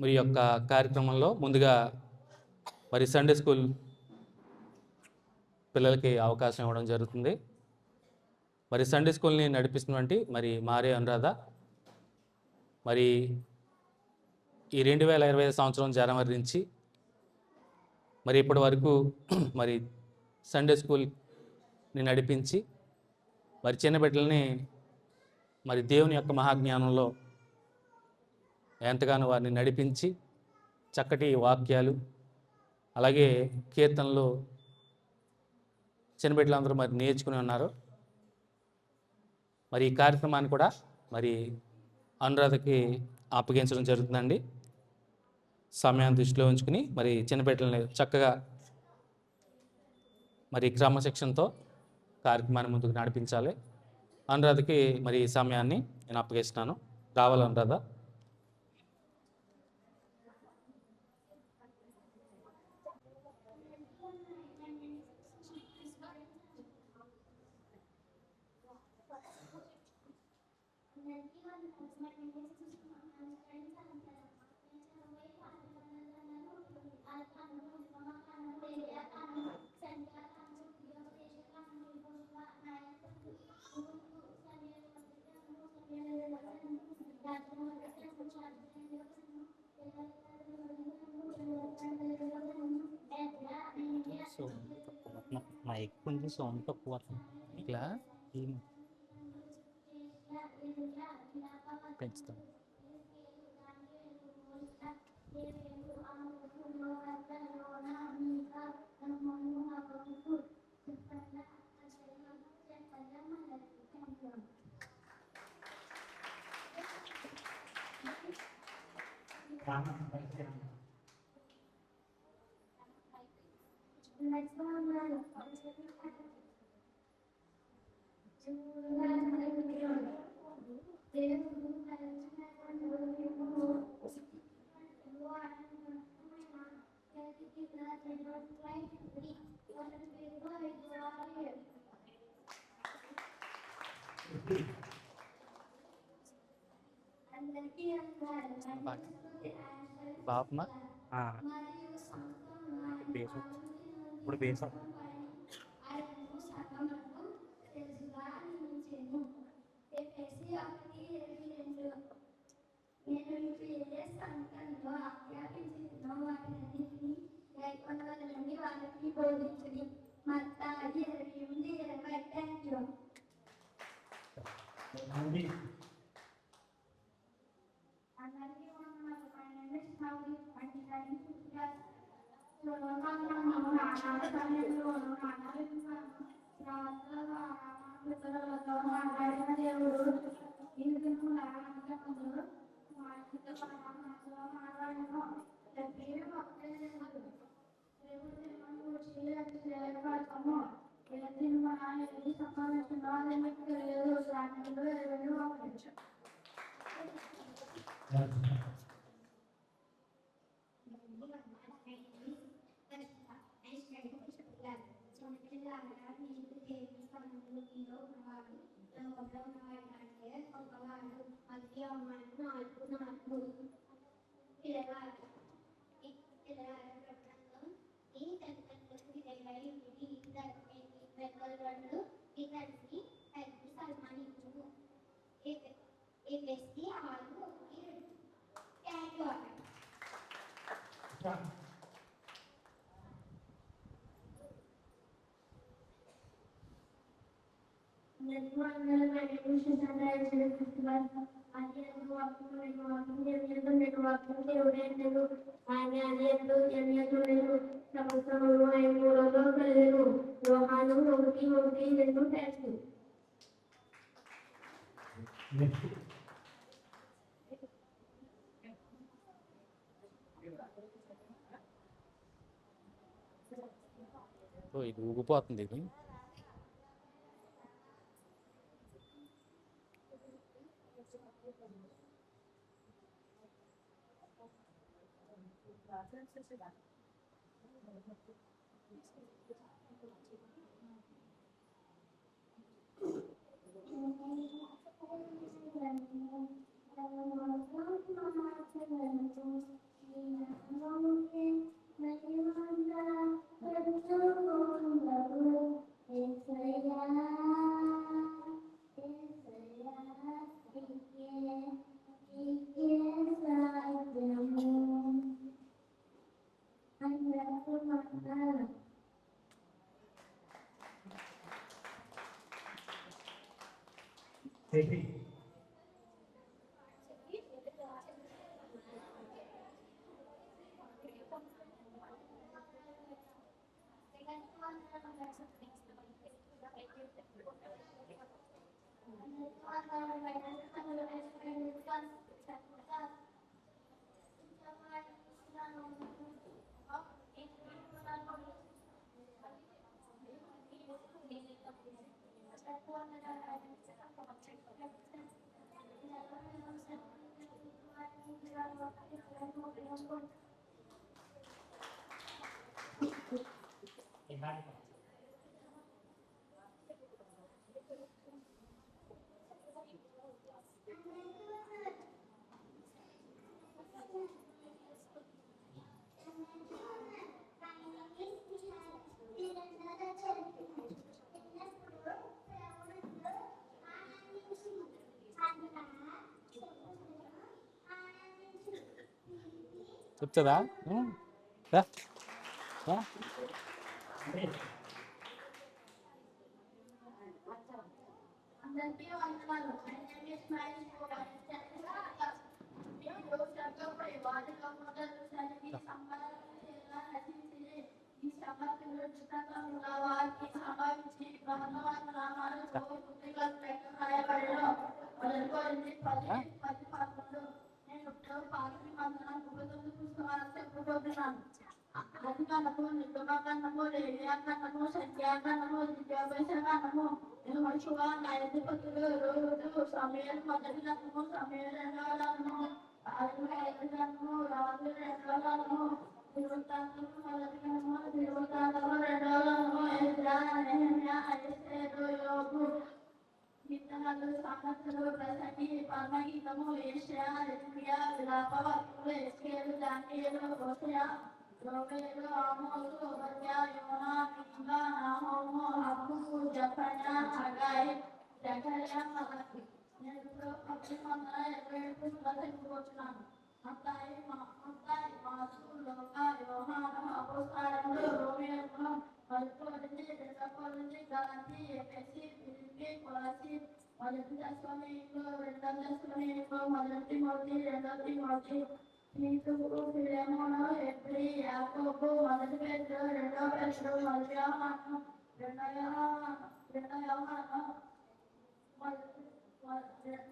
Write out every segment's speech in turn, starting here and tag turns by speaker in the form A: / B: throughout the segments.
A: మరి యొక్క కార్యక్రమంలో ముందుగా మరి సండే స్కూల్ పిల్లలకి అవకాశం ఇవ్వడం జరుగుతుంది. మరి సండే స్కూల్ని నడిపిస్తున్నటువంటి మరి మారే అనురాధ మరి ఈ 2025 సంవత్సరం జనవరి నుంచి మరి ఇప్పటి వరకు మరి సండే స్కూల్ని నడిపించి మరి చిన్న బిడ్డలని మరి దేవుని యొక్క మహాజ్ఞానంలో ఎంతగానో వారిని నడిపించి చక్కటి వాక్యాలు అలాగే కీర్తనలు చిన్న బిడ్డలందరూ మరి నేర్చుకుని ఉన్నారు. మరి ఈ కార్యక్రమాన్ని కూడా మరి అనురాధకి అప్పగించడం జరుగుతుందండి. సమయాన్ని దృష్టిలో ఉంచుకుని మరి చిన్న బిడ్డలని చక్కగా మరి క్రమశిక్షణతో కార్యక్రమాన్ని ముందుకు నడిపించాలి. అనురాధకి మరి ఈ సమయాన్ని నేను అప్పగిస్తున్నాను. రావాలి అనురాధ.
B: మైక్ కొంచెం సౌండ్ తక్కువ
A: ఇట్లా
B: పెంచుతాం.
A: బాపమ్మ
B: బేస్ ఇప్పుడు బేస్
A: ఇది ఊగిపోతుంది. ఇది చెప్తుందా? రా, రా.
C: అందరికీ వందనాలు. My name is Mahesh Kumar. మీరు చక్కపై వారిలో మొదలు చదివి సంపాదించేలా రచించి ఈ సభకు రుచికరంగా వారికి సంభవించి భగవాన్ నామాలతో పుత్రికలు రాయబడిన మొదలుకొని 10 పదములు నేను ఇప్పుడు పాఠం మందరం 39 పుస్తకాలు చెప్పుకుంటున్నాను. అధికారము నిర్గమకాండము లేవ్యాకాండము సంఖ్యాకాండము విద్యాభ్యాసకాండము యెహోషువ న్యాయాధిపతులు యోధుడు సమూయేలు మొదటి గ్రంథము సమూయేలు రెండవ గ్రంథము ఐదు గ్రంథము రాజుల రెండవ గ్రంథము తిరువృత్తాంతము మొదటి గ్రంథము తిరువృత్తాంతము రెండవ గ్రంథము ఎజ్రా నెహెమ్యా ఎస్తేరు యోబు కీర్తనలు సామెతలు ప్రసంగి పరమగీతము యెషయా ఇర్మీయా విలాపవాక్యములు ఎస్కేలు దానియేలు హోషేయ యోవేలు ఆమోసు ఓబద్యా యోనా మికా నాహూము హగ్గూ జెఫన్యా హగ్గాయి జకర్యా మలాకి. నేను ఇప్పుడు 1027 పుస్తకాలు చెప్పుకుంటున్నాను. మత్తాయి మార్కు లూకా యోహాను అపోస్తలులు రోమీయులు కొరింథీ కొరింథీ గలాతీ ఎఫెసీ ఫిలిప్పీ కొలసీ మొదటి దశలోనికులు రెండవ దశలోనికులు మొదటి తిమోతి రెండవ తిమోతి తీతుకు ఫిలెమోను హెబ్రీ యాకోబు మొదటి పేతురు రెండవ పేతురు మొదటి యోహాను రెండవ యోహాను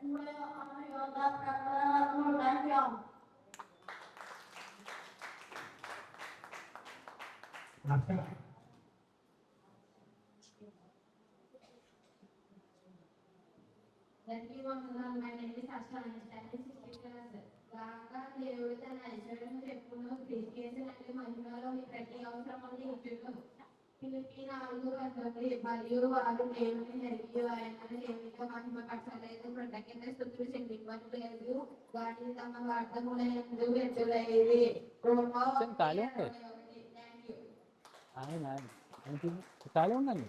C: మూడవ యోహాను యోధా ప్రకటనలు థాంక్యూ.
D: అందరికీ వందనాలు. My name is Asha. I study 6th class. కాగా దేవుడు తన ఐశ్వర్యము చెప్పును క్రీస్తునంటే మహిమలో మీ ప్రతి అవసరమును ఇచ్చును. ఫిలిప్పీ 4:19 మరియు వారు దేవుని ఎరిగి ఆయనను దేవునితో మహిమపరచలేదు, కృతజ్ఞత స్తుతులు చెల్లింపలేదు గాని తమ వార్తములందు వ్యర్థులైరి. రోమా
A: ఖాళీ ఉంది.
D: Thank you.
A: ఆయన ఖాళీ ఉండండి.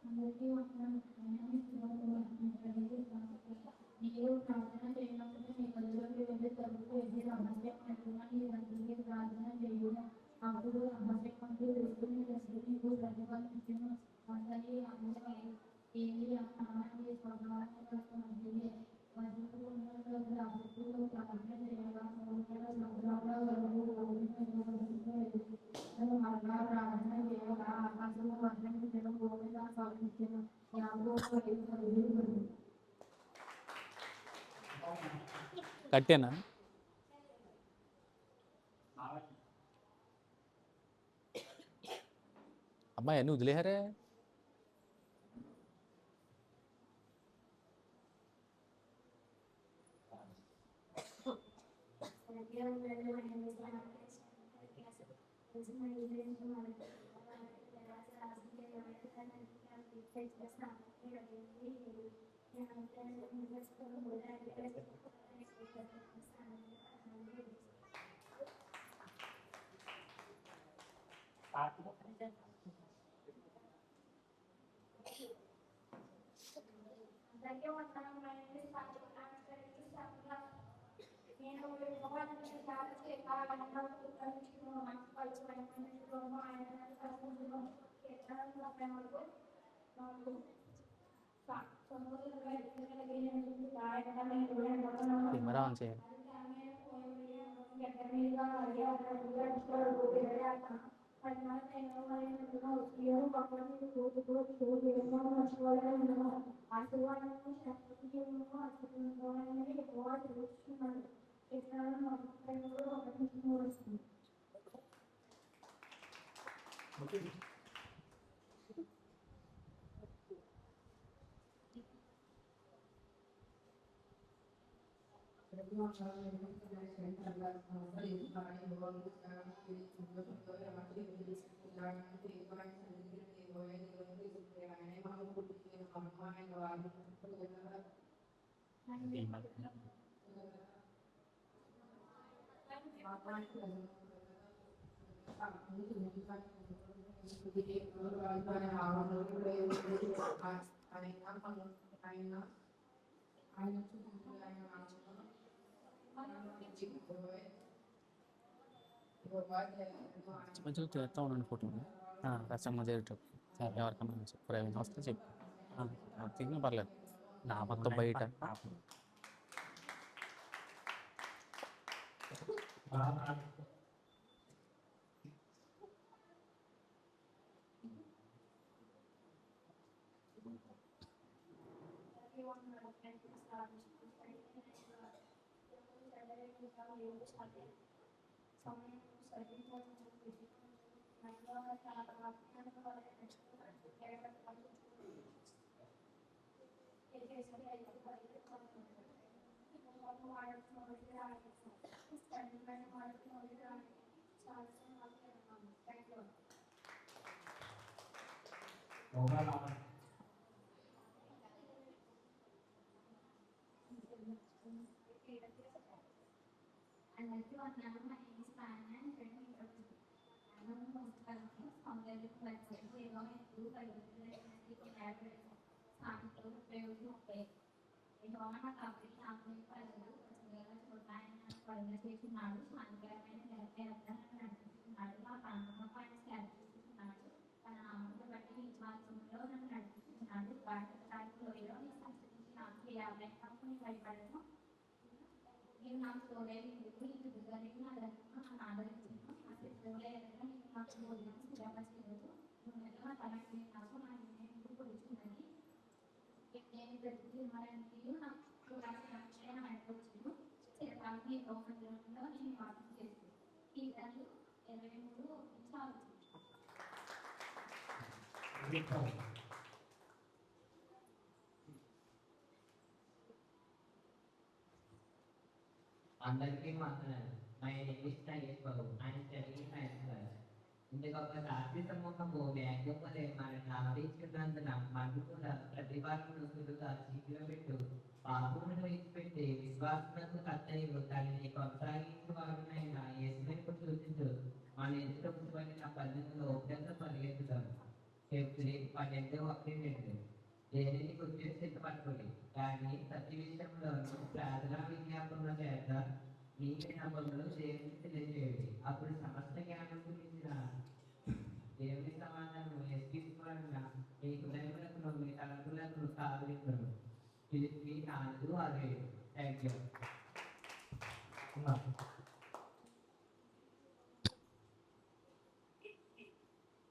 C: అందరికీ వందనాలు. మీరు ప్రార్థన చేయనప్పుడు మీ గదిలోకి వెళ్ళి తలుపు వేసి రహస్యం అంటున్నాను ఇవన్నీ ప్రార్థన చేయును. అప్పుడు రహస్యం అంటూ దేవుని మీకు ప్రతిఫలించును. అందరి అందరి ఏది అనాన్ని స్వభావాన్ని మరియు రాజులు ప్రార్థన చేయగా మరలా ప్రార్థన చేయగా ఆకాశము వర్ణించడం భూమిగా సాధించను.
A: కట్టేనా? అమ్మాయి అన్నీ వదిలేహారే. కెమెరా ఆన్ చేయండి. మధ్యలో చేస్తూ ఉండండి ఫోటో కస్టమర్ చేసేటప్పుడు ఎవరికైనా ప్రైవేట్ వస్తే చెప్పు తిన్నా పర్లేదు నా మొత్తం బయట
D: అందరికీ వందనాలు. మా name is Pavani and friend introduction. I'm a host సౌందర్య పరిచయం ఏదో ఎందుకు పరిగెత్తులకి కోలాబరేట్ సాంతో ప్రయోజనం ఉంటాయి. ఏదో నా కంపెనీ సాంకేతిక ప్రజలు ప్రజలుగా చూడాలని పనులు చేస్తున్నాడు. సాంకేతికమైన నిరపేదలను నడిపిస్తున్నాడు. మా ప్రాంతంలో పని చేస్తున్నాడు. తన నామంలో బట్టి విశ్వాసంలో నన్ను నడిపిస్తున్నాడు. భారతదేశంలో ఈ సంస్కృతి నాకు 50 కంపెనీ భయపడను. నేను నాకు తోడేది ఇంటి దిగలిగి నా దగ్గర ఆదరించాను. ఆ చిత్రంలో ఏదైనా నేను నాకు భోజనం స్థిరపరచలేదు. నా తనకి నాకు నా నిర్ణయం కూర్చున్నది. నేను ప్రతిమరణి నాకు రక్షణ అనుకోవచ్చును. చిరకాలని గౌరవంలో నేను వాసం చేస్తాను. ఈ విధంగా 23 చాలు.
E: అందరికీ వందనాలు. మై నేమ్ ఇస్ నగేష్ బాబు. ఆయన తెలుగు నేర్చుకోవాలి. ఇందుకొక రాత్రి సమూహము వేగంగా మరి ఆలోచించినందున మనకు కూడా ప్రతిభాను నుసులుగా శీఘ్రపెట్టు పాపమును విడిచిపెట్టి విశ్వాసమునకు కర్తయ్యు దానిని కొనసాగించువారునైనా యేసువైపు చూసించు. మన ఎదుట ఉంచబడిన పనులలో ఒకటంగా పరిగెత్తుతాం. ఫిబ్రవరి 12 దేనిని గురించి సిద్ధపడుతుంది. కానీ ప్రతి విషయంలోనూ ప్రార్థనా విజ్ఞాపనల చేత మీ విన్నపములు దేవునికి తెలియజేయండి. అప్పుడు సమస్త జ్ఞానం గురించిన దేవుని సమాధానం ఎక్కించుకోవాలన్న మీ హృదయములకు మీ తలపులకు కావించను. ఫిలిప్పీ 4:6. Thank you.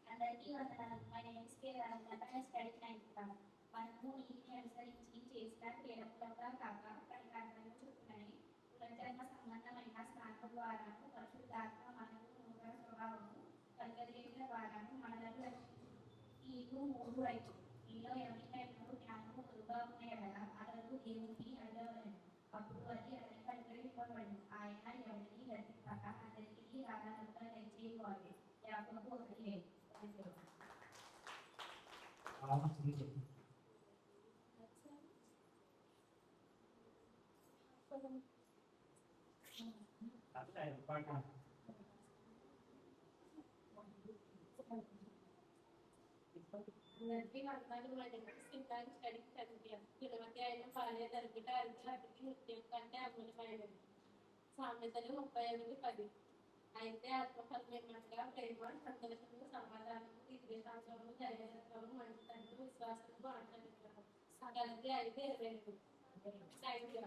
D: అందరికీ వందనాలు. మా నేమ్ ఇస్ స్టడీ నైన్త్. మనము నీటిని అనుసరించి చేసిన క్రీడకులుగా కాక పరికారంలో చూపునని పునర్జన్మ సంబంధమైన స్నానం ద్వారాను పరిశుద్ధాత్మ మనకు నూతన స్వభావము పరిగెత్తుల ద్వారాను మనలను రక్షించు. నీకు 3 రైతు నీలో ఎవరికైనా జ్ఞానము కొద్దుగా ఉన్నాయడగా అతడు దేవుని అడగవలను. అప్పుడు అది అతని పరిగెత్తిపోబడింది. ఆయన ఎవరిని గర్తింపక అందరికీ రాగాలుగా దయచేయవాలి. యాకోబు 1:7.
C: అందరికీ వందనాలు. మా దగ్గర సింగారు స్టడీ చదివాను. తిరుమతి అయిన బాల్య జరుగుట అర్జునుడికి నృత్యం కంటే అమూల్యమైనది. సామెతలు 38:10. అయితే ఆత్మఫలమైనట్లుగా ప్రేమ, సంతోషము, సమాధానము, దీర్ఘశాంతము, దయాలత్వము, మంచితనము, విశ్వాసము, ఆచరణము. కలిసి 5:22. Thank you.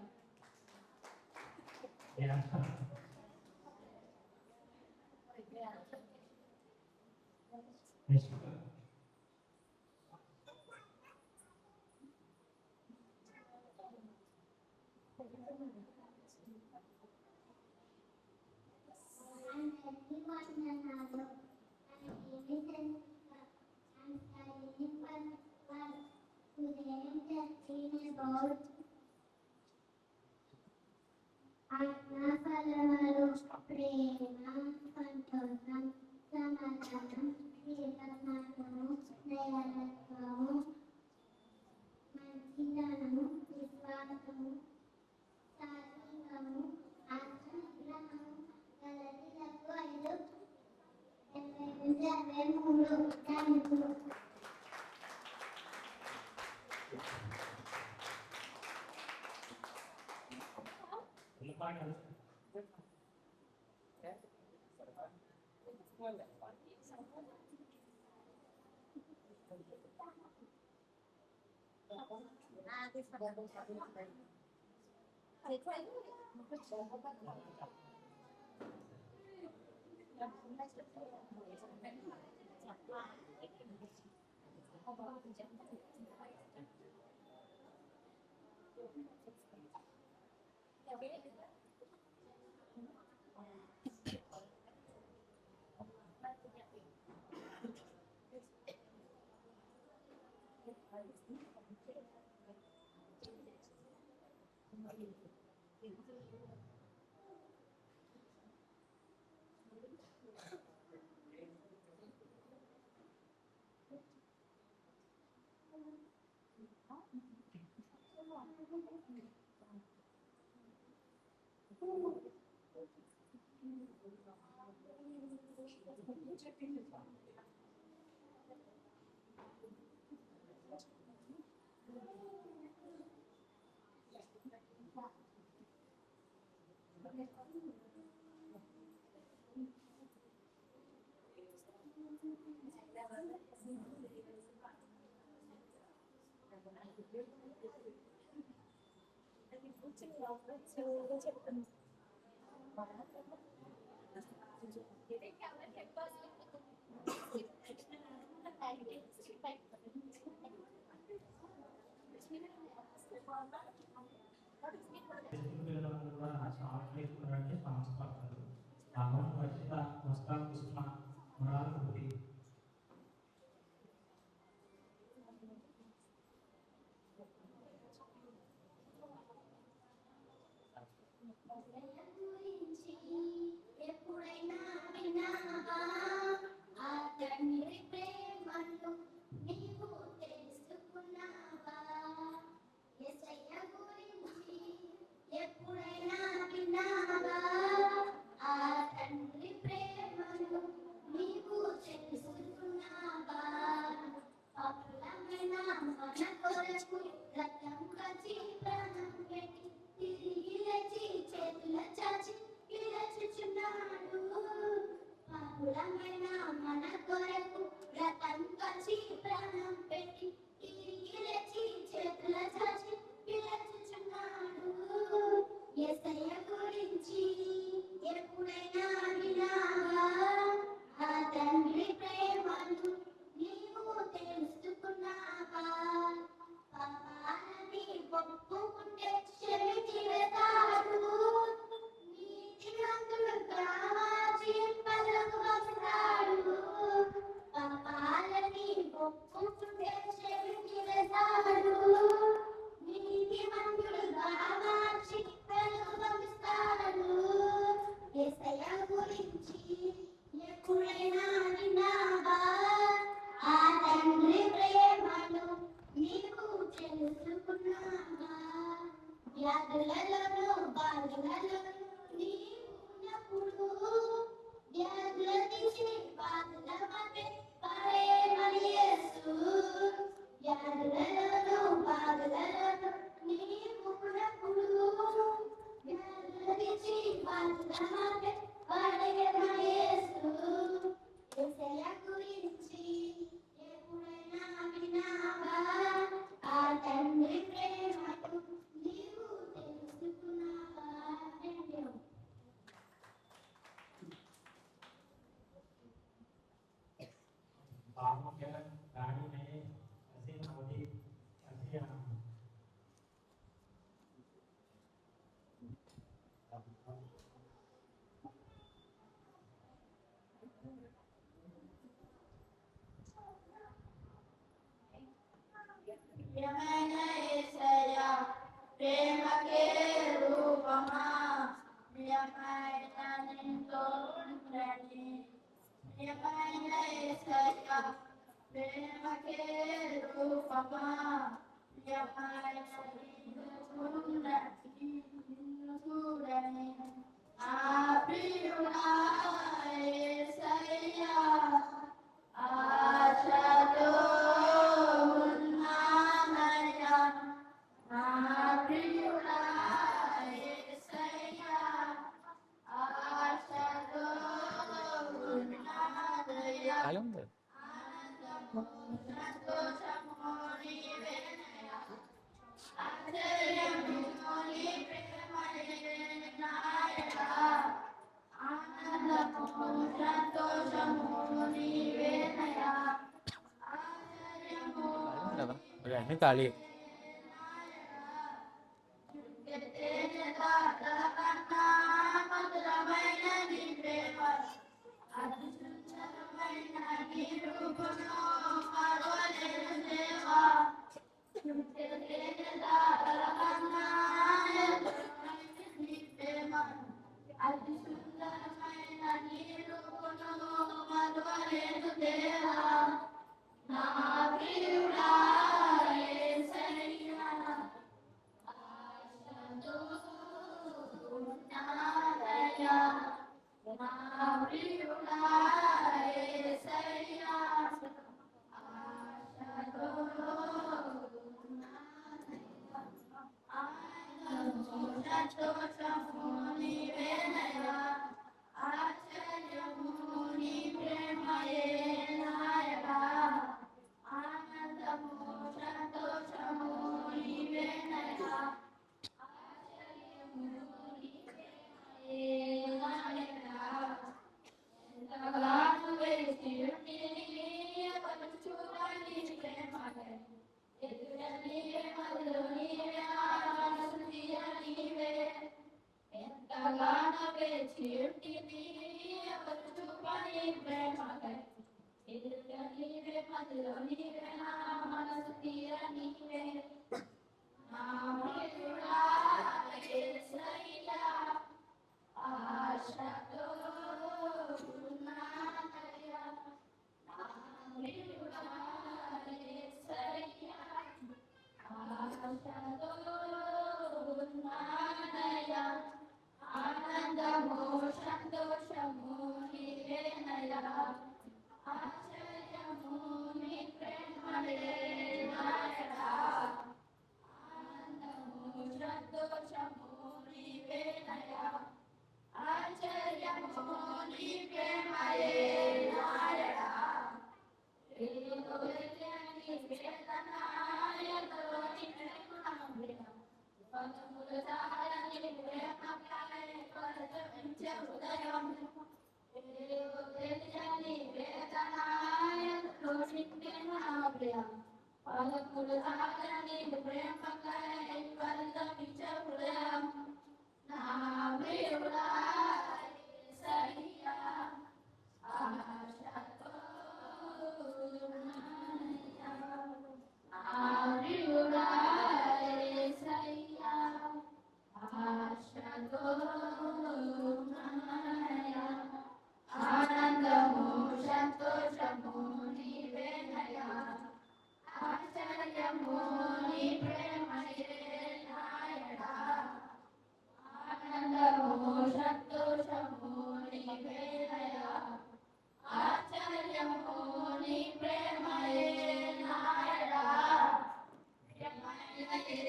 D: ఆత్మఫలములు ప్రేమ, సంతోషం, సమాధానం, దీర్ఘశాంతము, దయాలత్వము, మంచితనము, విశ్వాసము, సాత్వికము, ఆత్మనిగ్రహము. గలతీయులకు 5:22-23. Thank you.
B: పిల్లలందరూ కూడా సాగు చేసుకున్నారంటే సంస్కృతాలు రామం వచ్చిన వస్త్రం పుష్ప మరాలు పుట్టి
D: ఎప్పుడైనా విన్నావా? ఆ తండ్రి ప్రేమను నీవు తెలుసుకున్నావా? యేసయ్య గురించి ఎప్పుడైనా విన్నావా? ఆ తండ్రి ప్రేమను నీవు తెలుసుకున్నావా? పాపులమైన మన కొరకు రక్తం కాచి ప్రాణం పెట్టి తిరిగి లేచి చేతుల చాచి పిలచుచున్నాడు. పాపులమైన మన కొరకు రక్తం కాచి ప్రాణం పెట్టి తిరిగి లేచి చేతుల చాచి పిలచుచున్నాడు. యేసయ్య గురించి ఎప్పుడైనా విన్నావా? ఆ తండ్రి ప్రేమను నీవు తెలుసుకున్నావా? పాపాలని ఒప్పుకుంటే క్షమించి వేస్తాడు. నీతిమంతుడుగా జీవింపలకు వస్తాడు. పాపాలని ఒప్పుకుంటే క్షమించి వేస్తాడు. నీతిమంతుడుగా మార్చి వెలుగుస్తాడు. యేసయ్య గురించి ఎప్పుడైనా విన్నావా? ఆ తండ్రి ప్రేమను నీవు తెలుసుకున్నావా? వ్యాధులలోనూ బాధలలోనూ నీవు ఉన్నప్పుడు వ్యాధుల తీసి బాధల మధ్య పడేయమని యేసు. వ్యాధులలోనూ బాధలలోనూ నీవు ఉన్నప్పుడు వ్యాధుల తీసి బాధల మధ్య పడేయమని
B: बाबू के गाड़ी में ऐसे नवदी ऐसे
A: ఖాళీ ఉంది. కదా మరి అన్నీ ఖాళీ.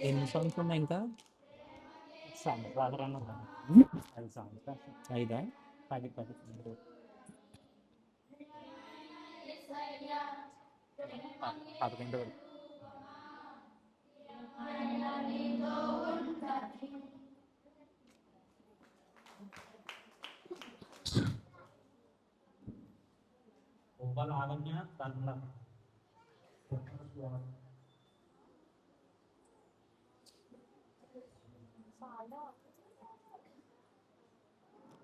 A: ఎన్ని సాంగ్స్ ఉన్నాయి ఇంకా?
B: సంవత్సరాలు 5 సంవత్సరాలు
A: 5
B: 10
A: 11 వరకు.
B: లావణ్య కన్నడ.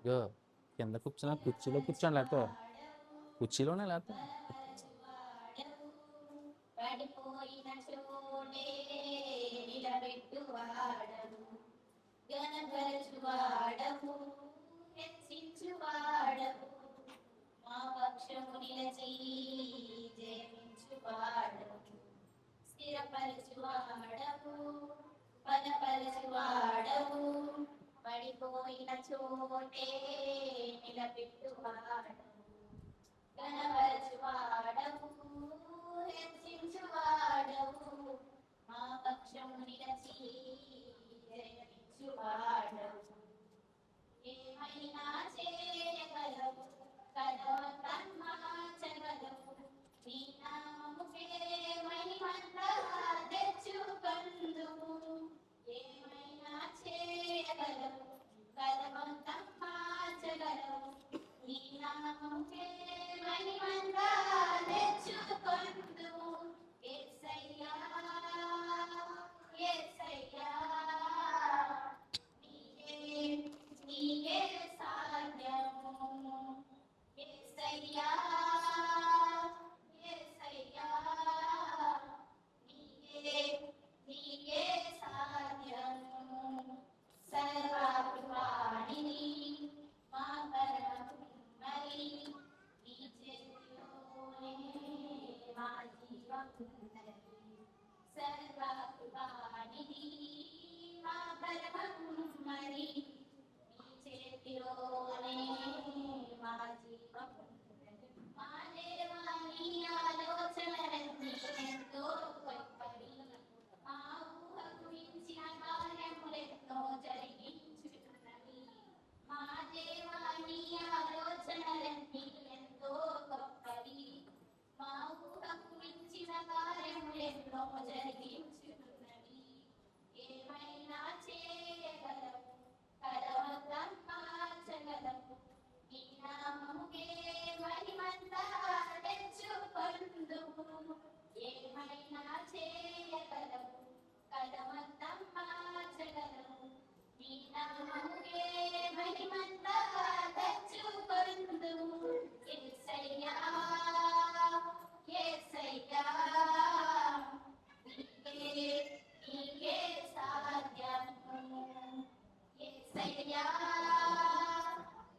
A: ఇగో కింద కూర్చున్నా కుర్చీలో కూర్చోండి లేకపోతే కుర్చీలోనే లేకపోతే
D: పడిపోయిన చోటే నిలబెట్టువాడవు, గణపరచువాడవు, హెచ్చించువాడవు, మా పక్షము నిలచి జయించువాడవు, స్థిరపరచువాడవు, బలపరచువాడవు, పడిపోయిన చోటే నిలబెట్టువాడవు, గణపరచువాడవు, హెచ్చించువాడవు, మా పక్షము నిలచి జయించువాడవు. ఏమైనా చేయగలవు, కదవకన్మాచగలవు, నీ నామముకే మహిమంతా తెచ్చుకొందుము. ఏమైనా చేయగలవు, కదవకన్మాచగలవు, నీ నామముకే మహిమంతా తెచ్చుకొందుము. యేసయ్యా, యేసయ్యా, నీకే సాధ్యము. యేసయ్యా, యేసయ్యా, నీకే సాధ్యము. సర్వకృపానిధి మా పరమకుమారి, నీ చేతిలోనే మా జీవమున్నది. సర్వకృపానిధి మా పరమకుమారి, నీ చేతిలోనే మా జీవమున్నది. మా దేవా, నీ ఆలోచనలన్నీ ఎంతో గొప్పవి, మా ఊహకు మించిన కార్యములెన్నో జరిగించుతున్నవి. మా దేవా, నీ ఆలోచనలన్నీ ఎంతో గొప్పవి, మా ఊహకు మించిన కార్యములెన్నో జరిగించుతున్నవి. ఏమైనా చేయగలవు, కదవకన్మాచగలవు, నీ నామముకే మహిమంతా తెచ్చుకొందుము. ఏమైనా చేయగలవు, కదవకన్మాచగలవు, నీ నామముకే మహిమంతా తెచ్చుకొందుము. యేసయ్యా, యేసయ్యా, నీకే సాధ్యము. యేసయ్యా,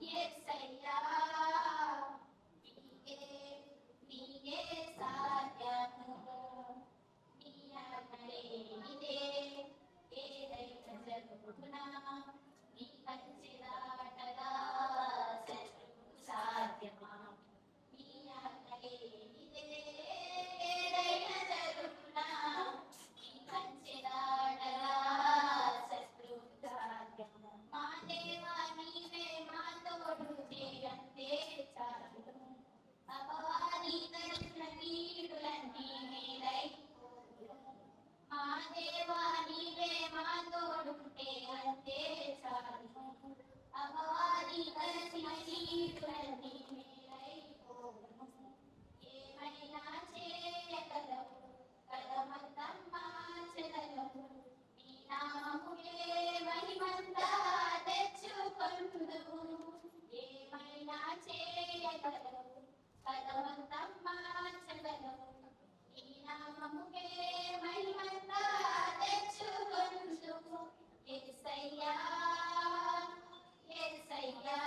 D: యేసయ్యా, నీకే సాధ్యము. నీ ఆజ్ఞలేనిదే ఏదైనా జరుగునా, నీ కంచె దాటగా శత్రువుకు సాధ్యమా. నీ ఆజ్ఞలేనిదే ఏదైనా జరుగునా, నీ కంచె దాటగా శత్రువుకు సాధ్యమా. మా దేవా, నీవే మా తోడుంటే అంతే చాలు. అపవాది తలచిన కీడులన్నీ మేలైపోవును. మా దేవా, నీవే మా తోడుంటే అంతే చాలు. అపవాది తలచిన కీడులన్నీ మేలైపోవును. ఏమైనా చేయగలవు, కదవకన్మాచగలవు, నీ నామముకే మహిమంతా తెచ్చుకొందుము. ఏమైనా చేయగలవు, కదవకన్మాచగలవు, నీ నామముకే మహిమంతా తెచ్చుకొందుము. యేసయ్యా, యేసయ్యా,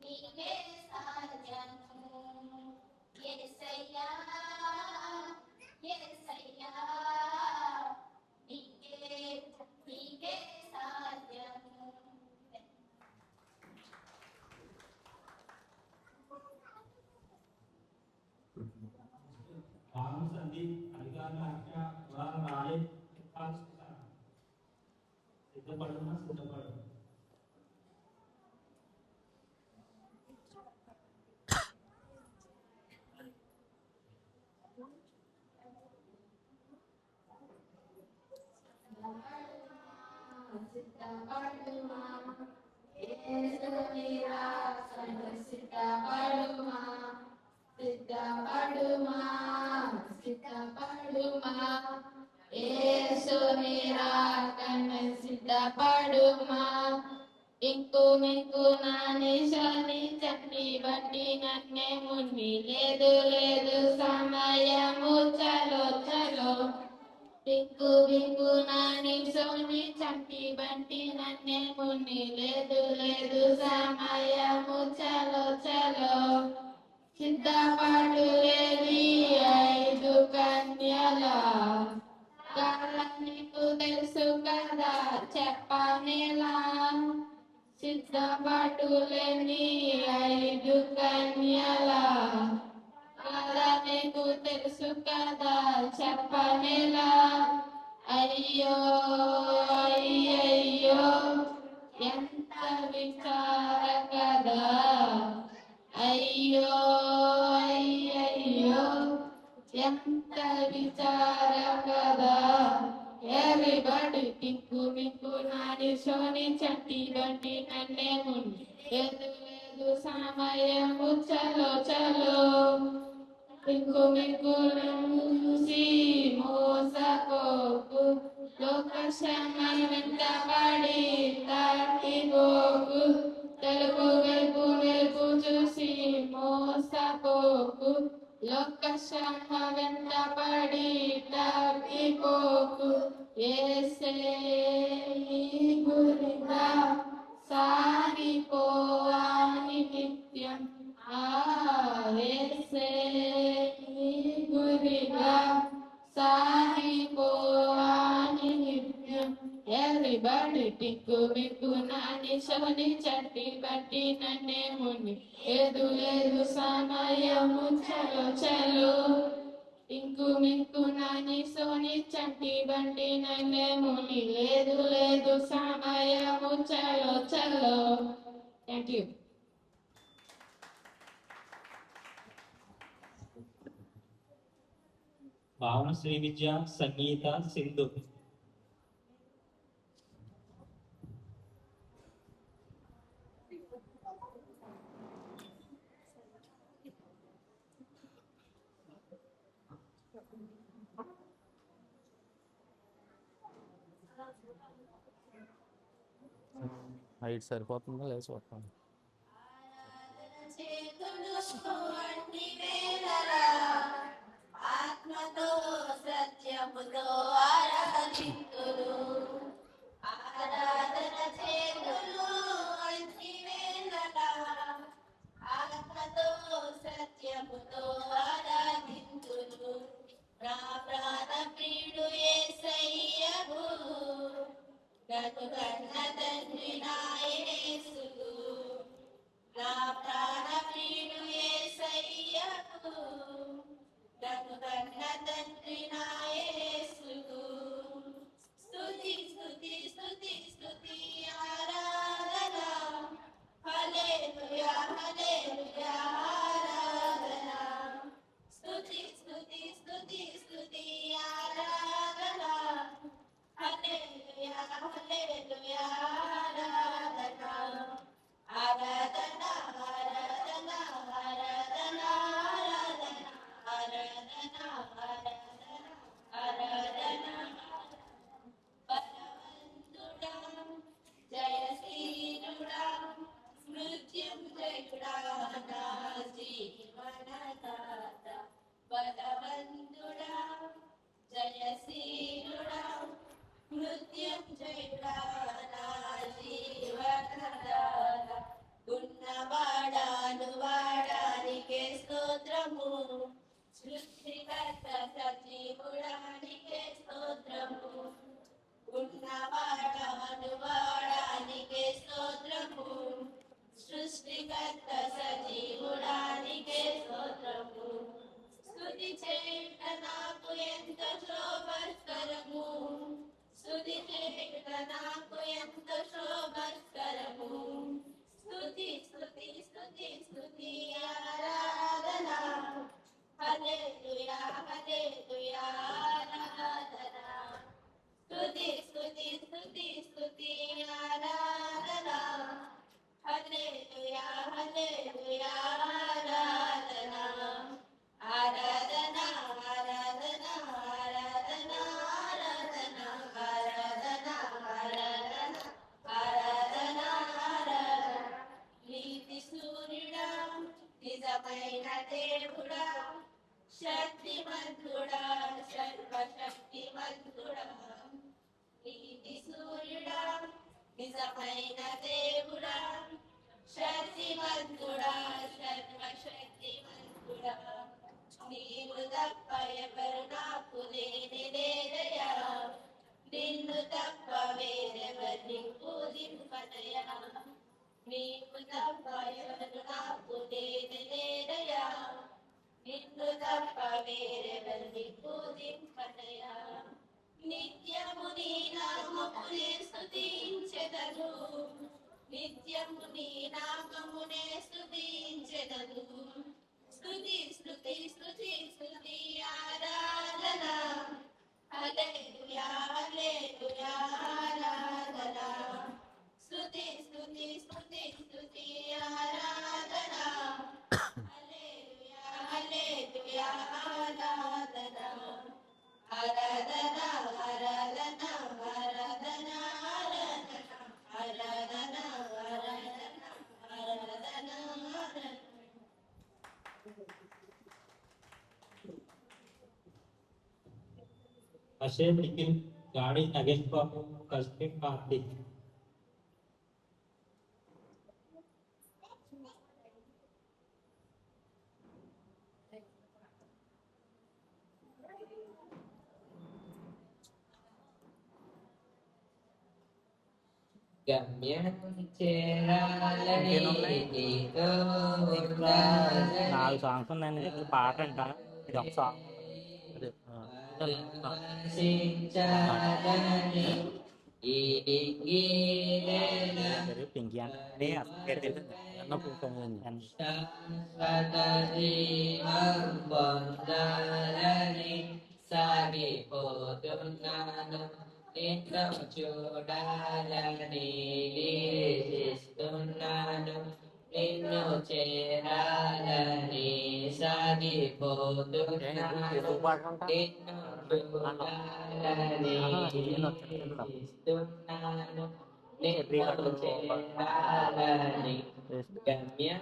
D: నీకే సాధ్యము. యేసయ్యా, యేసయ్యా, నీకే సాధ్యము.
B: భాను సందీప్, అధికారుల హత్య, కులాల రాయ్, సిద్ధపడున్నా సిద్ధపడు.
D: సిద్ధపడుమా, యేసుని రాకను సిద్ధపడుమా సిద్ధపడుమా సిద్ధపడుమా యేసుని రాకను సిద్ధపడుమా ఇంకు మింకు నా నిశాని చట్టి బట్టి నన్నే మున్ని లేదు లేదు సమయము చలో చలో బింకు బింకు నా నిశోని చట్టి బట్టి నన్నే మున్ని లేదు లేదు సమయము చలో చలో సిద్ధపడు లేవి 5 కన్యల కాల నీకు తెలుసు కదా చెప్పనేలా సిద్ధపడులేని 5 కన్యల కాల నీకు తెలుసు కదా చెప్పనేలా అయ్యో అయ్యయ్యో ఎంత విచార కదా అయ్యో అయ్యయ్యో ఎంత విచార కదా ఎవ్రీబడి టింకు మింకు నాని సోని చట్టి బండి నన్నే ముని లేదు లేదు సమయము చలో చలో టింకు మింకు చూసి మోసపోకు లోక శ్రమ వెంటబడి తట్టిపోకు తెలుపు వెలుపు వెలుపు చూసి మోసపోకు లోక శ్రమ వెంటబడి తట్టిపోకు యేసే నీ గురిగా సాగిపోవాని నిత్యం యేసే నీ గురిగా సాగిపోవాని నిత్యం ఎవ్రీబడి టిక్కు మిక్కు నాని శోని చట్టి బట్టి నన్నే ముని లేదు లేదు సమయము చలో చలో ఇంకు మింకు నాని సోని చట్టి బండి నన్నే ముని లేదు లేదు సమయము చలో చలో థ్యాంక్ యూ
B: భావన శ్రీ విద్య సంగీత సింధు.
A: హైట్ సరిపోతుందా లేదు చూస్తాను.
D: ఆత్మతో సత్యముతో ఆరాధింతులు ఆరాధన చేతులు ఆత్మతో సత్యముతో ఆరాధింతులు నా ప్రాణ ప్రియుడు యేసయ్యకు కన్న తండ్రి నా యేసుకు నా ప్రాణ ప్రియుడు యేసయ్యకు కన్న తండ్రి నా యేసుకు స్తుతి స్తుతి స్తుతి స్తుతి ఆరాధన హల్లెలూయా హల్లెలూయా ఆరాధన స్తుతి స్తుతి స్తుతి స్తుతి ఆరాధన హల్లెలూయా హల్లెలూయా ఆరాధన ఆరాధన ఆరాధన ఆరాధన ఆరాధన ఆరాధన ఆరాధన ఆరాధన
C: శక్తిమంతుడా సర్వశక్తిమంతుడా నీవు తప్ప ఎవరు నాకు లేని లేదయా నిన్ను తప్ప వేరెవరిని పూజింపనయా నీవు తప్ప ఎవరు నాకు లేని లేదయా నిన్ను తప్ప వేరెవరిని పూజింపనయా నిత్యము నీ నామమునే స్తుతించెదను నిత్యము నీ నామమునే స్తుతించెదను స్తుతి స్తుతి స్తుతి స్తుతి ఆరాధన హల్లెలూయా హల్లెలూయా ఆరాధన స్తుతి స్తుతి స్తుతి స్తుతి ఆరాధన హల్లెలూయా హల్లెలూయా ఆరాధన ఆరాధన ఆరాధన ఆరాధన ఆరాధన ఆరాధన ఆరాధన ఆరాధన
B: Hashem Nikhil, guarding against Babu, Kasmin Karthik.
E: గమ్యం చేరాలని నీతో ఉండాలని
A: 4 సాంగ్స్ ఉన్నాయండి. ఇది పాట అంట, ఇది ఒక సాంగ్. అదే
E: ఆశించాలని ఈ దిగిరేల
A: పింకీ అంటే అసలు పేరు తెలియదు.
E: శాశ్వత జీవం పొందాలని సాగిపోతున్నాను నిన్ను చూడాలని నిరీక్షిస్తున్నాను నిన్ను చేరాలని సాగిపోతున్నాను నిన్ను చూడాలని నిరీక్షిస్తున్నాను నిన్ను చేరాలని గమ్యం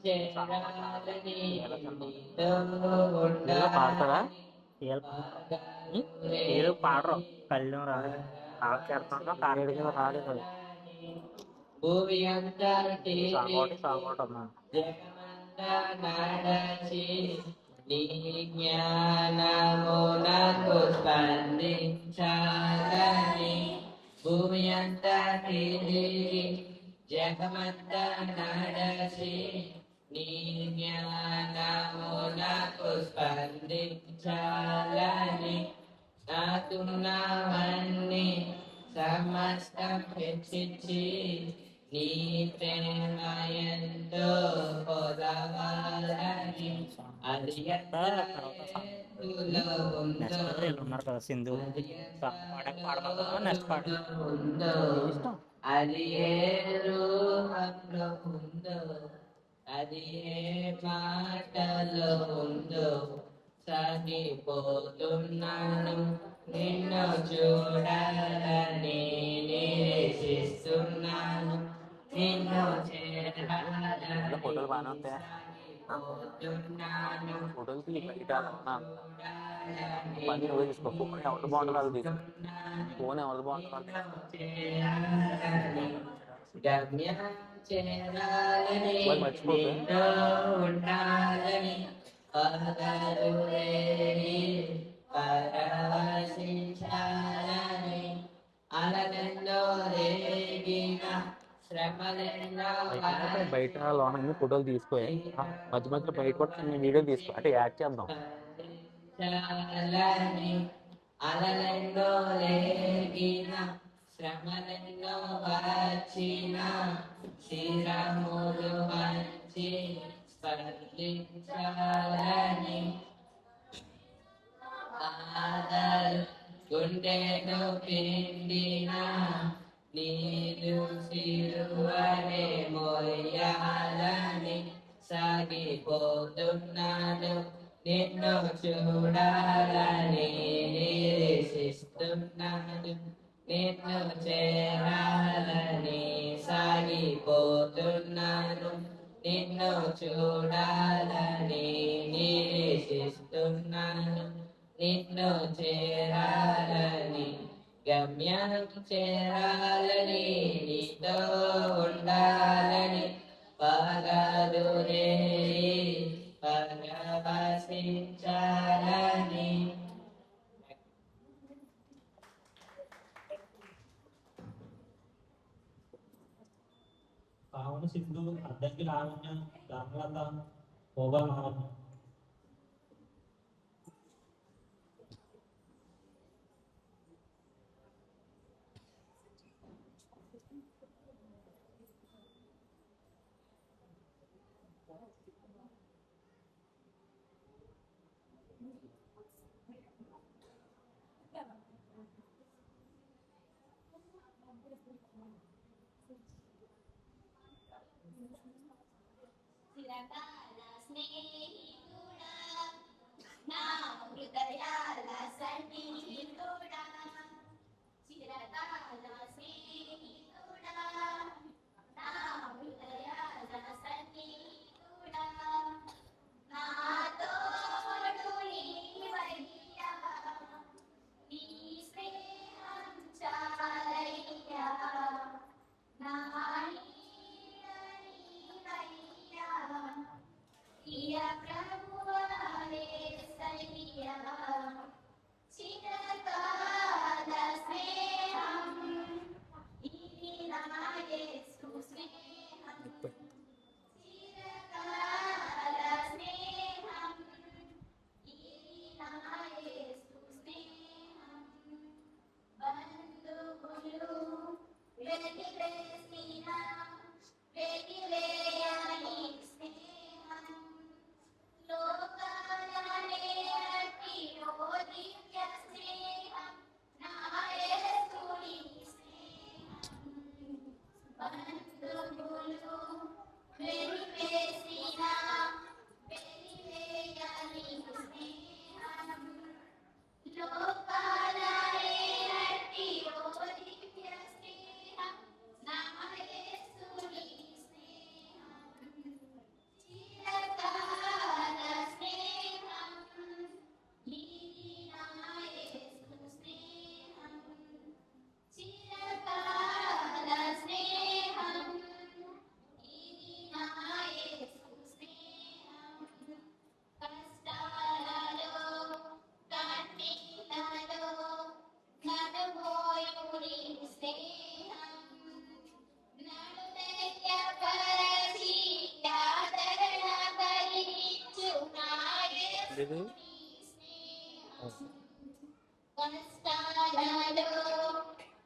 E: చేరాలని నీతో ఉండాలని
A: మీరు పాడరు, కళ్ళు రాదు, చేరుతుంటాం, కాలేడు కింద రాలేదు.
E: భూమి అంతా
A: సాగోటమ్మా
E: జగమంతా నడచి నీ జ్ఞానమునకు స్పందించాలని భూమి అంతా తిరిగి జగమంతా నడచి నీ జ్ఞానమునకు స్పందించాలని నాకున్నవన్నీ సమస్తం హెచ్చించి నీ ప్రేమ ఎంతో పొదవాలని అది
A: ఉన్నారు కదా సింధు నెక్స్ట్ పాట
E: ఉందో అది ఏ రూపంలో ఉందో అది ఏ మాటలో ఉందో సాగిపోతున్నాను నిన్ను చూడాలని నిరీక్షిస్తున్నాను నిన్ను చేరాలని
A: ఫోటోలు బాగానే ఉంటాయా?
E: సాగిపోతున్నాను
A: ఫోటోలు పని నువ్వు తీసుకో. ఫోన్ ఎవరు బాగుంటుందో అది తీసుకో. ఫోన్ ఎవరు బాగుంటుందో
E: చేరాలని గమ్యం చేరాలని నిన్ను ఉండాలని పగలురేగి పరవశించాలని అలలెన్నో రేగిన శ్రమలెన్నో
A: బయట లోన ఫోటోలు తీసుకో. మధ్య మధ్యలో బయట కూడా చిన్న వీడియో తీసుకో, అంటే యాడ్ చేద్దాం.
E: అలలెన్నో రేగిన శ్రమలెన్నో వచ్చిన శిరములు వంచి స్పందించాలని ఆదరు గుండెను పిండిన నీరు సిలువనే మోయాలని సాగిపోతున్నాను నిన్ను చూడాలని నిరీక్షిస్తున్నాను నిన్ను చేరాలని సాగిపోతున్నాను నిన్ను చూడాలని నిరీక్షిస్తున్నాను నిన్ను చేరాలని గమ్యం చేరాలని నీతో ఉండాలని పగదురే పరవశించాలని.
B: కావున సింధు అద్దంకి లావణ్య ధర్మలత ఓబల్ లావణ్య.
D: చిరకాల స్నేహితుడా నా హృదయాల సన్నిహితుడా చిరకాల స్నేహితుడా నా హృదయాల సన్నిహితుడా నా తోడు నీవయ్యా నీ స్నేహం చాలయ్యా నా ప్రియ ప్రభువా యేసయ్యా చిరకాల స్నేహం ఇది నా యేసు స్నేహం చిరకాల స్నేహం ఇది నా యేసు స్నేహం బంధువులు వెలివేసిన వెలివేయని స్నేహం లోకాలనే అట్టి ఓ దివ్య స్నేహం నా యేసుని స్నేహం బంధువులు వెలివేసిన వెలివేయని స్నేహం లోకాలనే అట్టి ఓ దివ్య స్నేహం నా యేసుని స్నేహం చిరకాల స్నేహం ఇది నా యేసు స్నేహం చిరకాల స్నేహం ఇది నా యేసు స్నేహం కష్టాలలో కన్నీళ్లలో నలుమోయుని స్నేహం నడునయ్యపరచి ఆదరణ కలిగించు నా యేసుని స్నేహం కష్టాలలో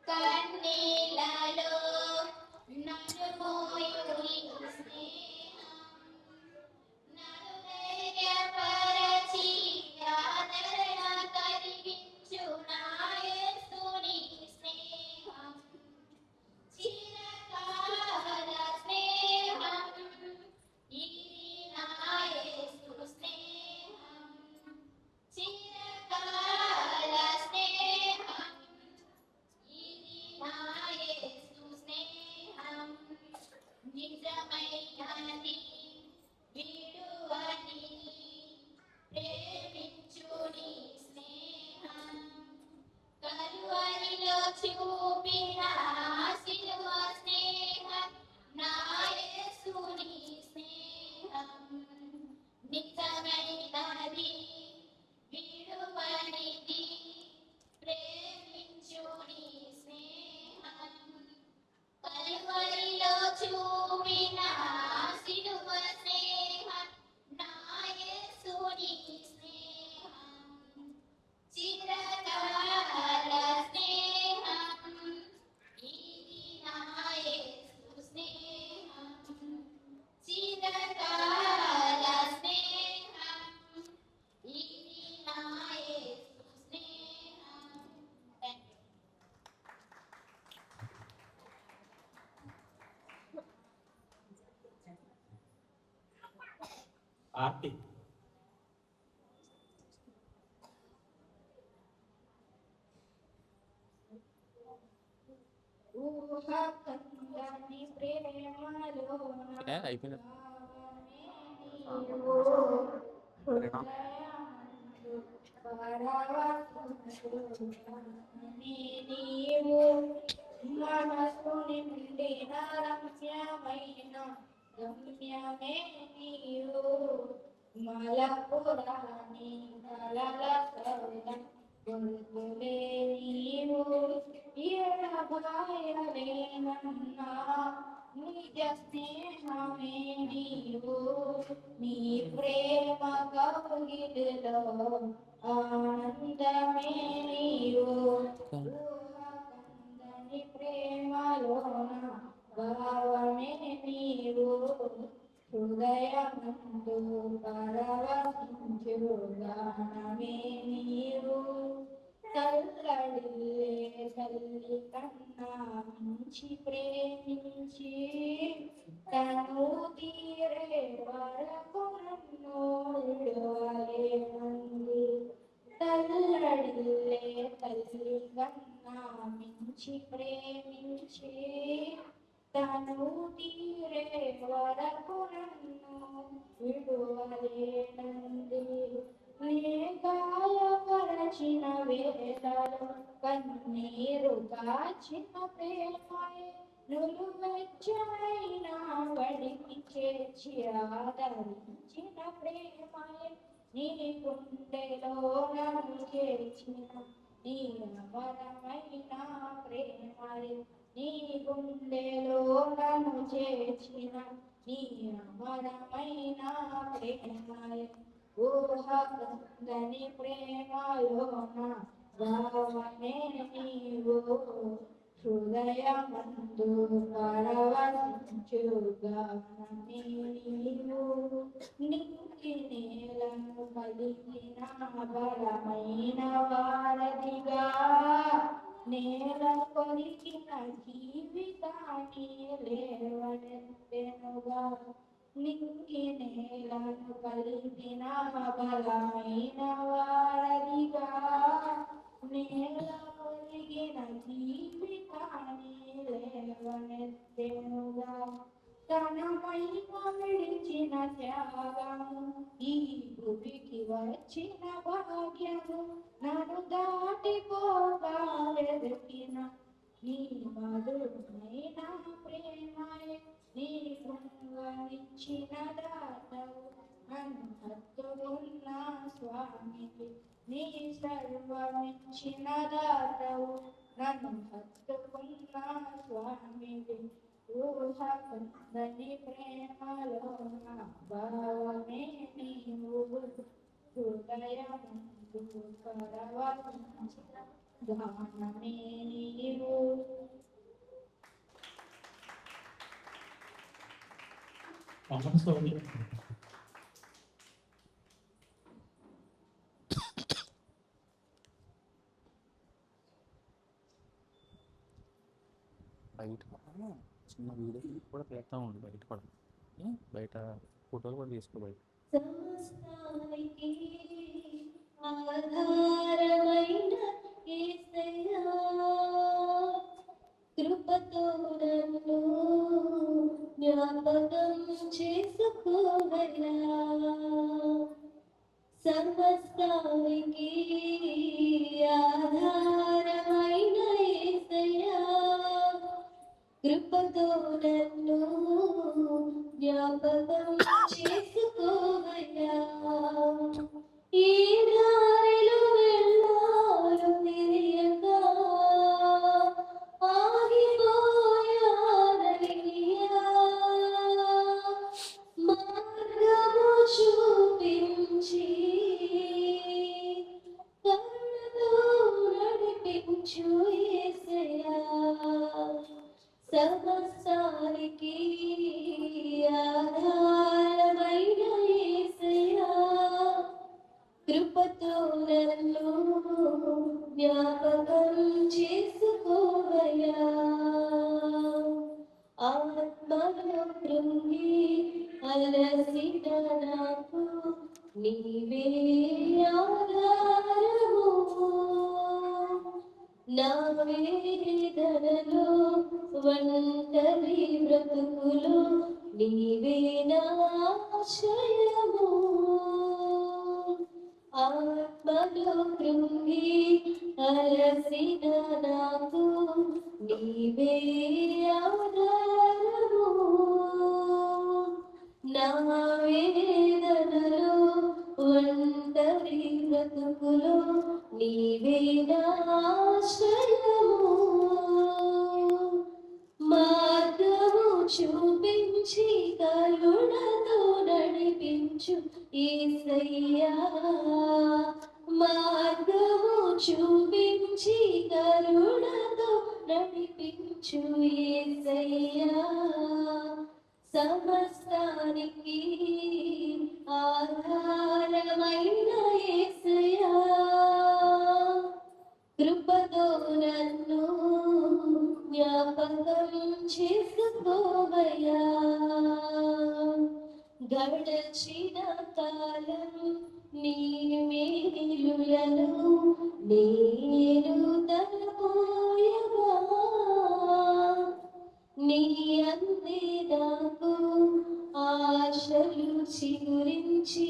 D: కన్నీళ్లలో నలుమోయుని స్నేహం నడునయ్యపరచి ఆదరణ కలిగించు నా యేసుని స్నేహం చిరకాల స్నేహం ఇది నా యేసు స్నేహం చిరకాల స్నేహం ఇది నా యేసు స్నేహం నిజమైనది విడువని ప్రేమించుని స్నేహం కలువరిలో చూపిన శిలువ స్నేహం నా యేసుని స్నేహం నిజమైనది విడువనిది ప్రేమించుని స్నేహం కలువరిలో చూపిన శిలువ స్నేహం నా యేసుని స్నేహం చిరకాల స్నేహం ఇది నా యేసు స్నేహం చిరకాల స్నేహం ఇది నా యేసు స్నేహం. Thank you.
B: ఆర్తి
D: ఊహకందని ప్రేమలో
A: అయిపోయింది
D: నీవు మనసు నిండిన రమ్యమైన గమ్యమే నీవు మలపురాణి కలల సౌధం గొంతులే నీవు ఎడబాయలేనన్నా నిజ స్నేహమే నీవు నీ ప్రేమ కౌగిలిలో ఆనందమే నీవు ఊహకందని ప్రేమలోన భావమే నీవు హృదయమందు పరవశించు గానమే నీవు తల్లడిల్లే తల్లి కన్నా మించి ప్రేమించి తను తీరే వరకు నన్ను విడువలేనంది తల్లడిల్లే తల్లి కన్నా మించి ప్రేమించి తను తీరే వరకు నన్ను విడువలేనంది నే గాయపరచిన వేదలో కన్నీరు కాచిన ప్రేమయే నులువెచ్చైన వడికి చేర్చి ఆదరించిన ప్రేమయే నీ గుండెలో నన్ను చేర్చిన నీ అమరమైన ప్రేమయే నీ గుండెలో నన్ను చేర్చిన నీ అమరమైన ప్రేమయే ఊహకందని ప్రేమలోన భావమే నీవు హృదయమందు పరవశించు గానమే నీవు నింగి నేలను కలిగిన బలమైన వారధిగా నేల కొలికిన జీవితాన్ని లేవనెత్తెనుగా నింగి నేలను కలిగిన బలమైన వారధిగా నేల కొలిగిన జీవితాన్ని లేవనెత్తెనుగా తన మహిమ విడిచిన త్యాగము ఈ భూమికి వచ్చిన భాగ్యము నన్ను దాటిపోగా వెతికిన నీ మధురమైన ప్రేమయే నీ గుణించిన దాతవు నన్ను హత్తుకున్న స్వామికి నీ సర్వమిచ్చిన దాతవు నన్ను హత్తుకున్న స్వామికి ఊహకందని ప్రేమలో నా భావమే నీవు హృదయమందు పరవశించిన గానమే నీవు
A: బయట చిన్న వీడియో కూడా తీస్తా ఉండు బయట కూడా బయట ఫోటోలు కూడా తీసుకో బయట
D: సమస్తానికి ఆధారమైన యేసయ్యా కృపతో నన్ను జ్ఞాపకం చేసుకోవయ్యా సమస్తానికి ఆధారమైన యేసయ్యా కృపతో నన్ను జ్ఞాపకం చేసుకోవయ్యా ఈ దారిలో వెళ్ళాలో తెలియక ఆగిపోయానయ్యా మార్గము చూపించి కరుణతో నడిపించు యేసయ్యా సమస్తానికి ఆధారమైన యేసయ్యా కృపతో నన్ను జ్ఞాపకం చేసుకోవయ్యా ఆత్మలో కృంగి అలసిన నాకు నీవే ఆధారము నా వేదనలో ఒంటరి బ్రతుకులో నీవే నా ఆశ్రయము ఆత్మలో కృంగి అలసిన నాకు నీవే ఆధారము
C: చూపించు యేసయ్యా సమస్తానికి ఆధారమైన యేసయ్యా కృపతో నన్ను జ్ఞాపకం చేసుకోవయ్యా గడచిన కాలం నీ మేలులను నేను తలపోయగా నీ అందే నాకు ఆశలు చిగురించి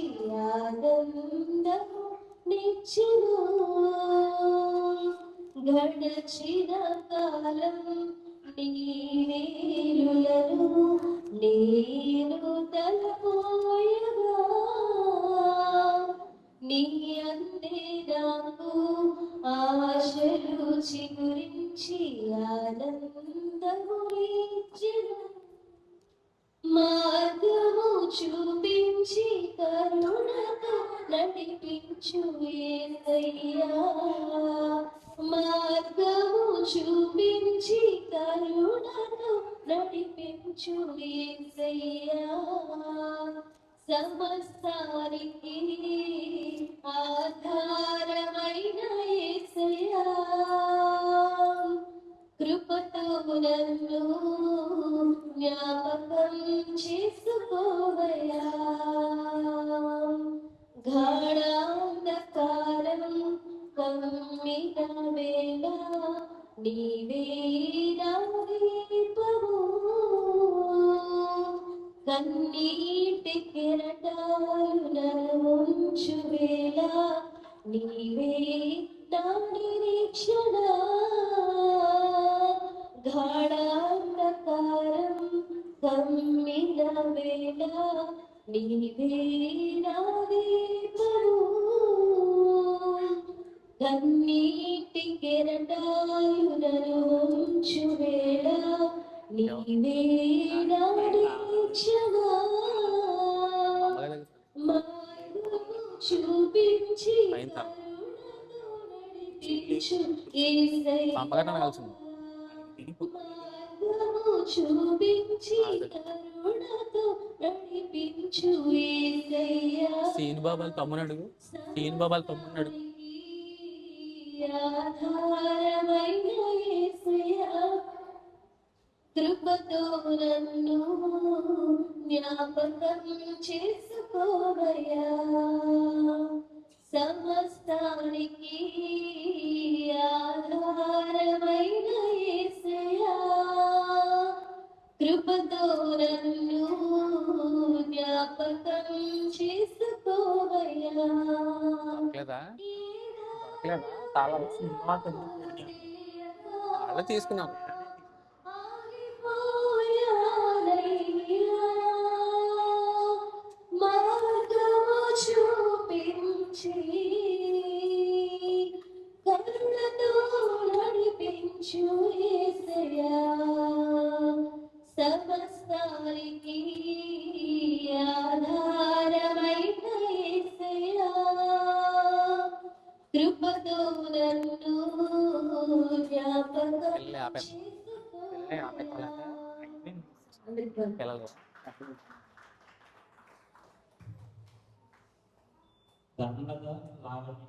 C: ఆనందము నిచ్చును గడచిన కాలం నీ మేలులను నేను తలపోయగా నీ అందే నాకు ఆశలు చిగురించి ఆనందము నిచ్చెను మార్గము చూపించి కరుణతో నడిపించు యేసయ్యా మార్గము చూపించి కరుణతో నడిపించు యేసయ్యా సమస్తానికి ఆధారమైన యేసయ్యా కృపతో నన్ను జ్ఞాపకం చేసుకోవయ్యా గాఢాంధకారం కమ్మిన వేళ నీవే నా దీపము కన్నీటి కెరటాలు నన్ను ఉంచు వేళ నీవే నా నిరీక్షణ గాఢాంధకారం కమ్మిన వేళ నీవే నా దీపము కన్నీటి కెరటాలు నన్ను ఉంచు వేళ నీవే నా నిరీక్షణ మార్గము చూపించి కరుణతో నడిపించు యేసయ్యా మార్గము చూపించి కరుణతో నడిపించు యేసయ్యా
A: సీన్ బాబాలు తమ్ముడు సీన్ బాబాలు తమ్ముడు
C: ఆధారమైన యేసయ్యా కృపతో నన్ను జ్ఞాపకం చేసుకోవయ్యా సమస్తానికి ఆధారమైన యేసయ్యా కృపతో నన్ను జ్ఞాపకం చేసుకోవయ్యా
A: అలా తీసుకున్నాం
C: మార్గము చూపించి కరుణతో నడిపించు యేసయ్యా సమస్తానికి ఆధారమైన యేసయ్యా కృపతో నన్ను జ్ఞాపకం
A: పిల్లలు
B: దండగ లావణ్య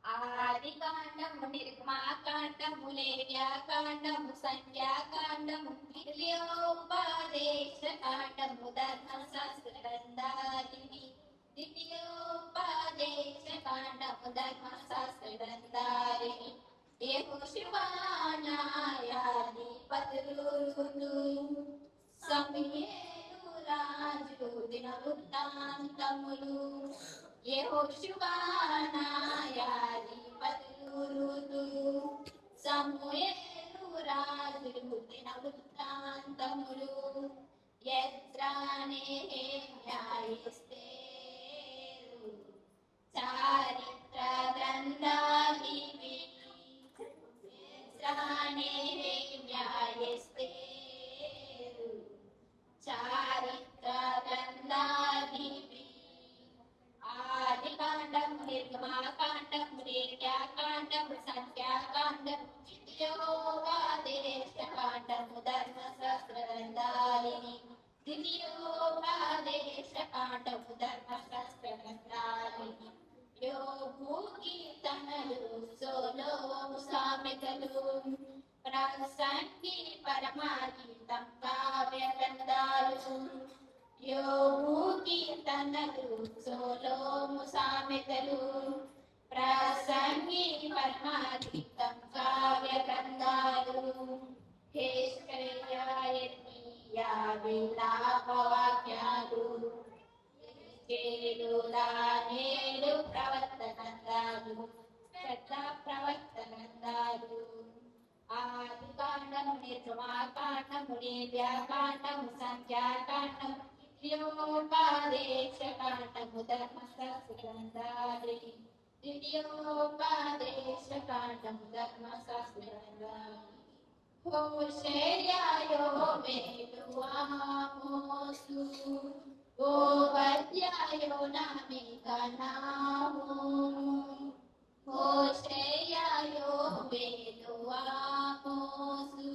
D: ఆది కాండము నిర్మాకాండము లేవ్యాకాండము సంఖ్యాకాండము ద్వితీయోపదేశ కాండము ధర్మశాస్త్ర గ్రంథాలిని ద్వితీయోపదేశ కాండము ధర్మశాస్త్ర గ్రంథాలిని యెహోషువానాయాధిపతులు సమూయేలు రాజు దిన వృత్తాంతములు యెహోషువానాయాధిపతులు సమూయేలు రాజులు దిన వృత్తాంతములు యెజ్రానే న్యాయస్థేరు చారిత్ర గ్రంథాలివి యెజ్రానే న్యాయస్థేరు చారిత్ర గ్రంథాలివి ఆదికాండం నిర్గమాకాండం రేఖ్యాకాండం సంఖ్యాకాండం ద్వితీయోపదేశకాండము ధర్మశాస్త్ర గ్రంథాలిని ద్వితీయోపదేశకాండము ధర్మశాస్త్ర గ్రంథాలిని యోగు కీర్తనలు సోలోము సామెతలు ప్రసంగి పరమాగీతం కావ్య గ్రంథాలు యోగు కీర్తనలు సోలోము సామెతలు ప్రసంగి పరమాగీతం కావ్య గ్రంథాలు విలాపవాక్యాలు దానేలు ప్రవర్త గ్రంథాలు పెద్ద ప్రవర్త గ్రంథాలు ఆదికాండము నిర్గమాకాండము లేవ్యాకాండము సంఖ్యాకాండము ద్వితీయోపదేశకాండము ధర్మశాస్త్ర గ్రంథాలిని ద్వితీయోపదేశకాండము ధర్మశాస్త్ర గ్రంథాలిని హోషేయాయో మేలు ఆమోసు ఓబద్యాయో నామికనాము హోషేయాయో మేలు ఆమోసు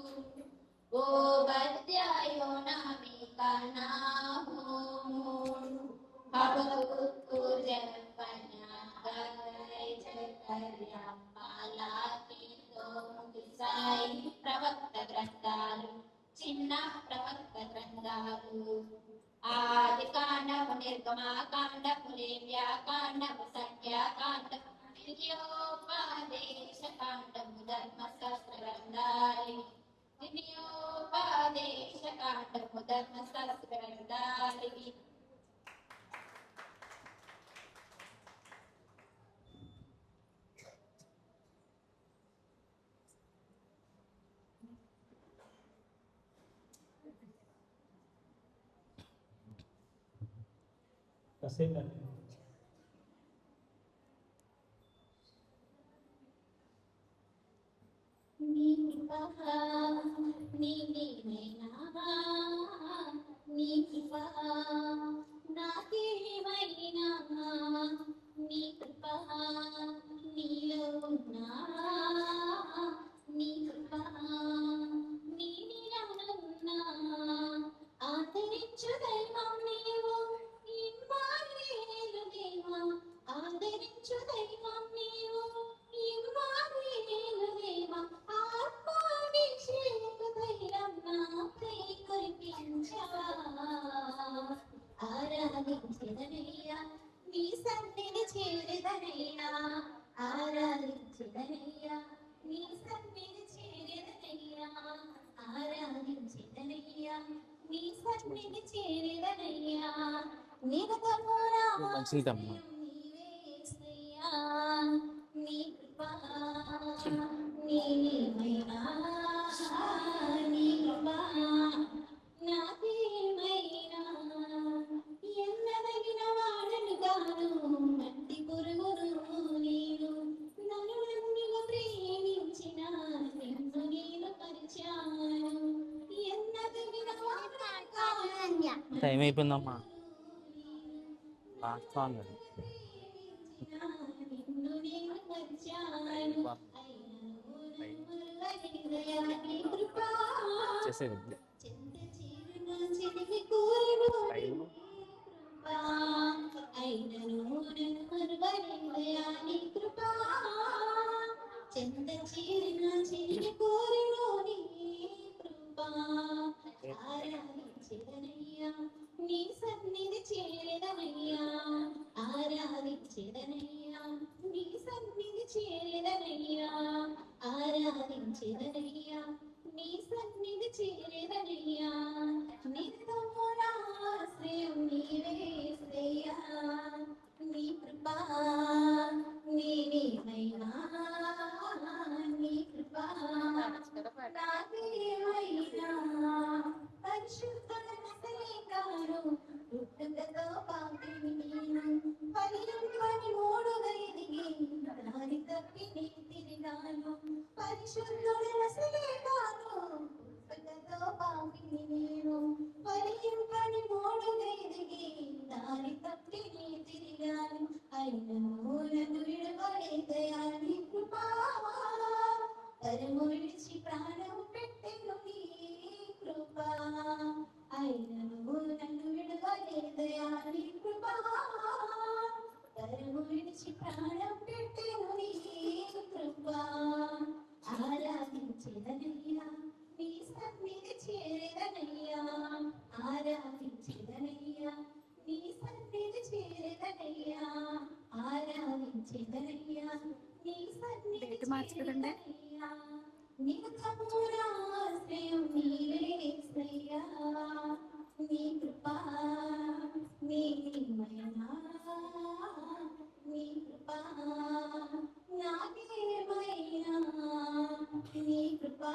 D: ఓబద్యాయో నామికనాము హబకుకు జర్మన్యా గై జకర్యా మాలాకీతో ముగిసాయి ప్రవక్త గ్రంథాలు చిన్న ప్రవక్త గ్రంథాలు ఆదికాండము నిర్గమాకాండము లేవ్యాకాండము సంఖ్యాకాండము ద్వితీయోపదేశకాండము ధర్మశాస్త్ర గ్రంథాలిని ద్వితీయోపదేశకాండము ధర్మశాస్త్ర గ్రంథాలిని
B: కాసేపు
D: నీ కృపా నీ నీవైనా నీ కృపా నాకేమైనా నీ కృపా నీలో ఉన్నా నీ కృపా నీ నీలోనున్నా ఆదరించు దైవం నీవు ఇమ్మానుయేలు దేవా ఆదరించు దైవం నీవు ఇమ్మానుయేలు దేవా ఆత్మాభిషేక తైలం నాపై కురిపించవా ఆరాధించెదనయ్యా నీ సన్నిధి చేరెదనయ్యా ఆరాధించెదనయ్యా నీ సన్నిధి చేరెదనయ్యా ఆరాధించెదనయ్యా నీ సన్నిధి చేరెదనయ్యా నిరతము
A: మంచిదమ్మా.
D: నీవేసయ్యా నీ కృపా నీ నీవైనా నీ కృపా నాకేమైనా ఎన్నదగిన వాడను గాను మట్టి పురుగును నేను నన్ను నన్నుగా ప్రేమించిన నిన్ను నేను పరిచాను ఎన్నదగిన వాడను గాను
A: టైం అయిపోయిందమ్మా. లాస్ట్ సాంగ్ అది.
D: నిన్ను నేను పరిచాను
A: చేసేది
D: చింత చీరున చిలిమి కోరెను
A: టైం
D: అయినను నన్ను మరువలేదయా నీ కృపా చింత చీరున చిలిమి కోరెను నీ కృపా ఆరాధించెదనయ్యా నీ సన్నిధి చేరెదనయ్యా ఆరాధించెదనయ్యా నీ సన్నిధి చేరెదనయ్యా ఆరాధించెదనయ్యా నీ సన్నిధి చేరెదనయ్యా నిత్యము నా ఆశ్రయం నీవేసయ్యా నీ కృపా నీ నీవైనా పుస్తకతో పాపిని నేను పని మూడుగా ఎదిగి దారి తప్పి నీ తిరిగాను పరిశుద్ధుడు రసలేగాను పుస్తకతో పాపిని నేను పని మూడుగా ఎదిగి దారి తప్పి నీ తిరిగాను అయినను నన్ను విడవలేదయా నీ కృపా పరము విడిచి ప్రాణం పెట్టెను నీ కృపా అయినను నన్ను విడవలేదయా నీ కృపా పరము విడిచి ప్రాణం పెట్టెను నీ కృపా ఆరాధించెదనయ్యా నీ సన్నిధి చేరెదనయ్యా ఆరాధించెదనయ్యా నీ సన్నిధి చేరెదనయ్యా ఆరాధించెదనయ్యా నీ సన్నిధి చేరెదనయ్యా నిత్యమురాశ్రయం నీవేసయ్యా నీ కృపా నీ మహిమా నీ కృపా నాకేమైనా నీ కృపా